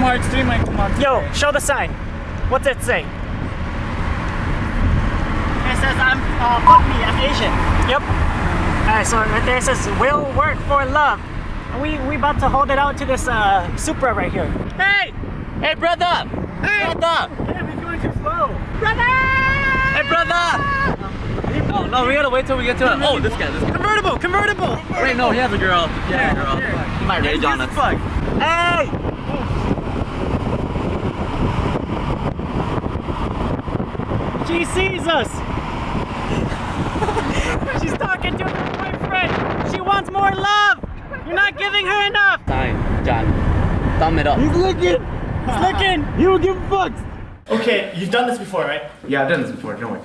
hearts, 3 hearts. Yo, show the sign. What's it say? It says I'm fuck me, I'm Asian. Yep. Alright, so right there it says will work for love. And we about to hold it out to this Supra right here. Hey! Hey, brother! Hey! Brother! Hey, we're going too slow. Hey, brother! Oh, no, we gotta wait till we get to it. Oh, this guy. Convertible! Wait, no, he has a girl. He has a girl. He might rage on us. Hey! She sees us! She's talking to her boyfriend! She wants more love! You're not giving her enough! Fine, John. Thumb it up. He's looking. It's looking! You don't give a fuck. Okay, you've done this before, right? Yeah, I've done this before. Don't worry.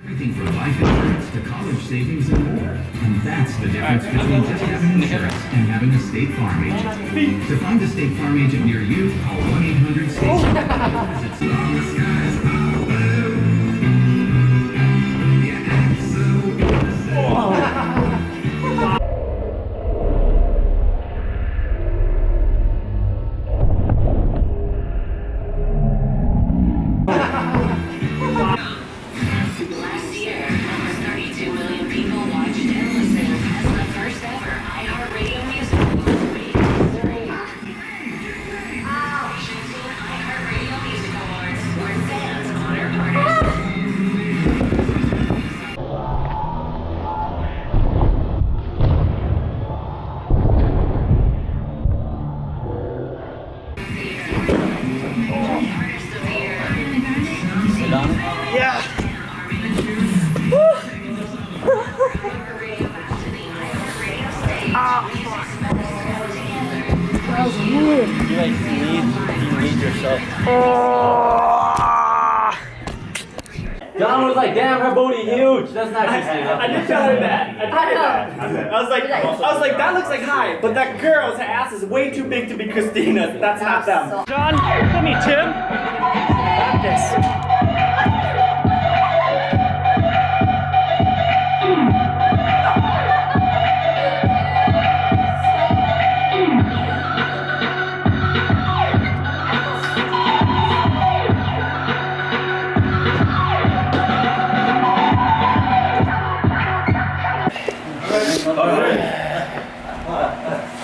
Everything from life insurance to college savings and more. And that's the difference between just having insurance and having a State Farm agent. To find a State Farm agent near you, call 1-800-STATE. Visit Last year, over 32 million people watched and listened as the first ever iHeartRadio music awards made history. Washington iHeartRadio Music Awards, where fans honor artists. Artist of the Year. Yeah! You need yourself. John was like, damn, her booty huge. That's not Christina. I did tell her that. I was like, that looks like hi, but that girl's ass is way too big to be Christina's. That's not them. John, come me, Tim. Got this.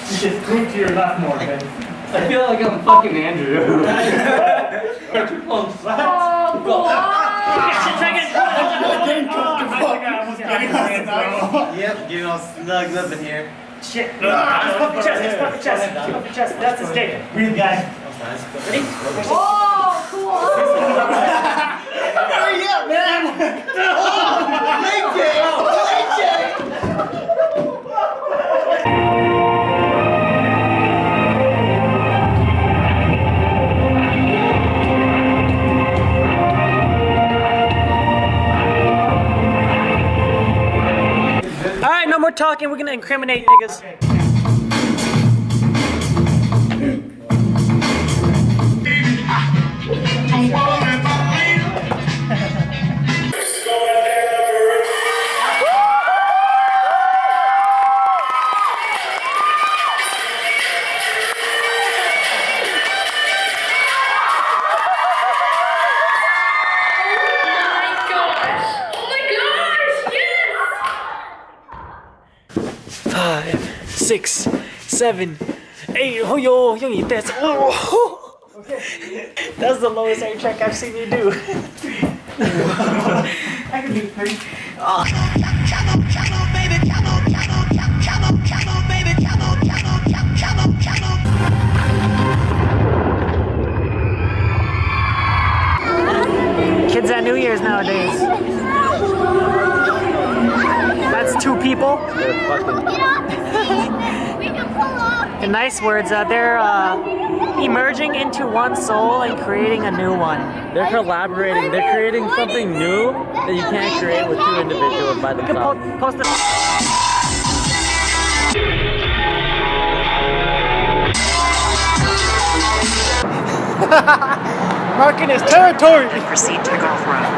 You just move to your left more, man. I feel like I'm fucking Andrew. Yep, getting all snugged up in here. Shit. Just puff your chest. Just puff your chest. Just puff your chest. That's his dick. Breathe, guys. Ready? Oh, cool. Hurry up, man! Make it! Alright, no more talking. We're gonna incriminate niggas. Oh my gosh! Yes! 5, 6, 7, 8. Oh, yo, yo, that's. Oh. That's the lowest air track I've seen you do. I can do 3. Kids at New Year's nowadays. That's 2 people. In nice words, they're emerging into one soul and creating a new one. They're collaborating. They're creating something new that you can't create with 2 individuals by You can themselves. post it. Marking his territory. Proceed to golf round.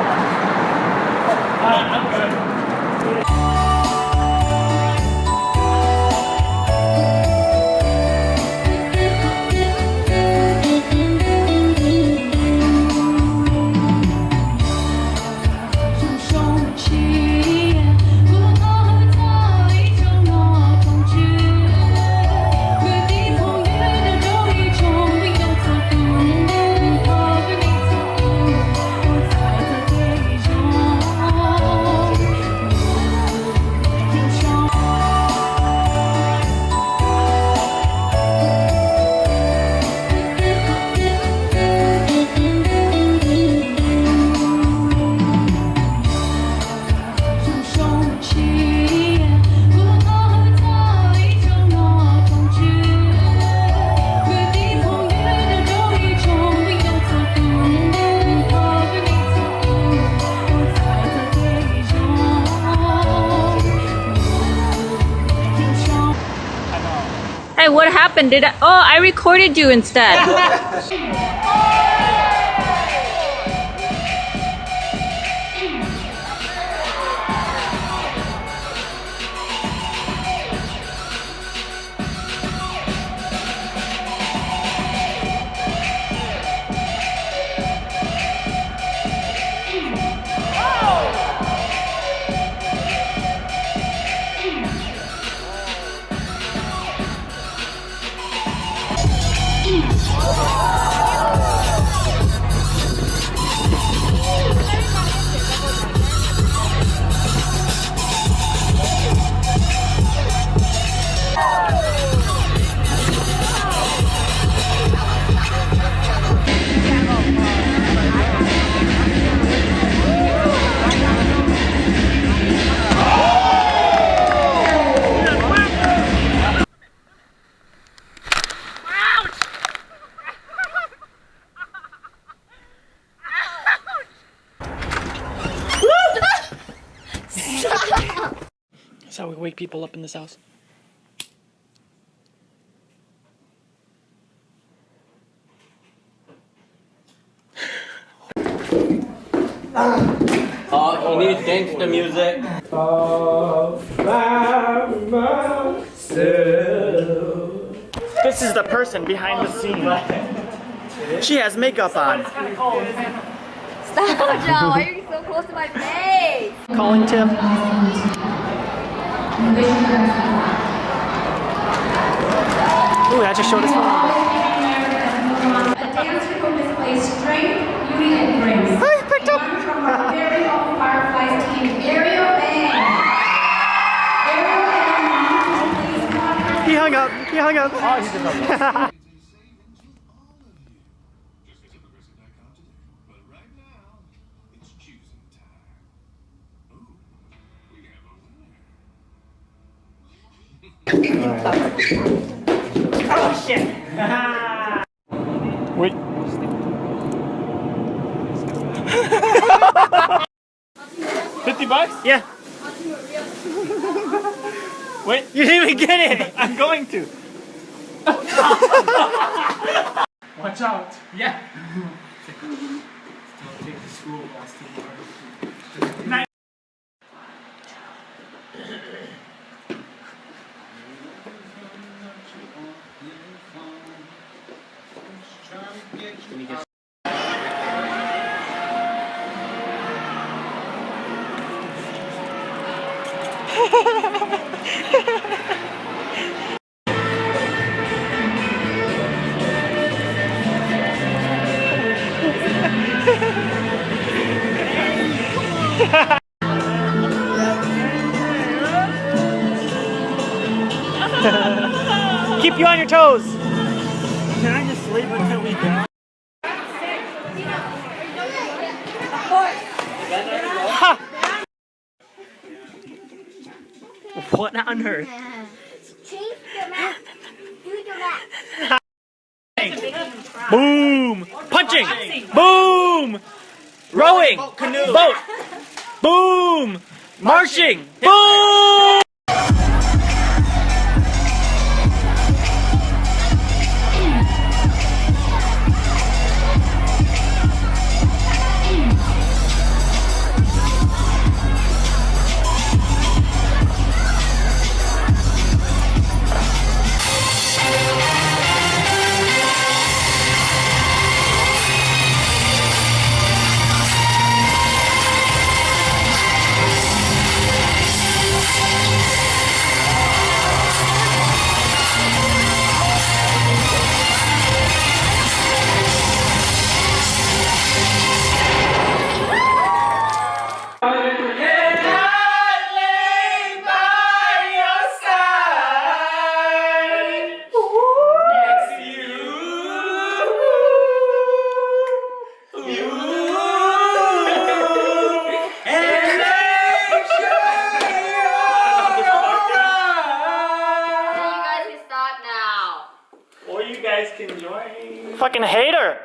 happened? I recorded you instead. That's how we wake people up in this house. Oh, you need gangster music. This is the person behind the scene. She has makeup on. Stop, Joe. Why are you so close to my face? Calling Tim. Ooh, I just showed his phone number. A dancer who displays strength, beauty, and grace. Oh, he picked up. One from our very own Fireflies team, Ariel Bang. Ariel Bang, please come on. He hung up. He hung up. Oh, he's just hung up. Oh shit! Wait. $50? Yeah. Wait, you didn't even get it! I'm going to. Watch out. Yeah. Take the school bus tomorrow. Keep you on your toes. Can I just sleep until we go? Ha! What on earth? Boom! Punching! Boom! Rowing! Canoe! Boat! Boom! Marching! Boom! Fucking hater!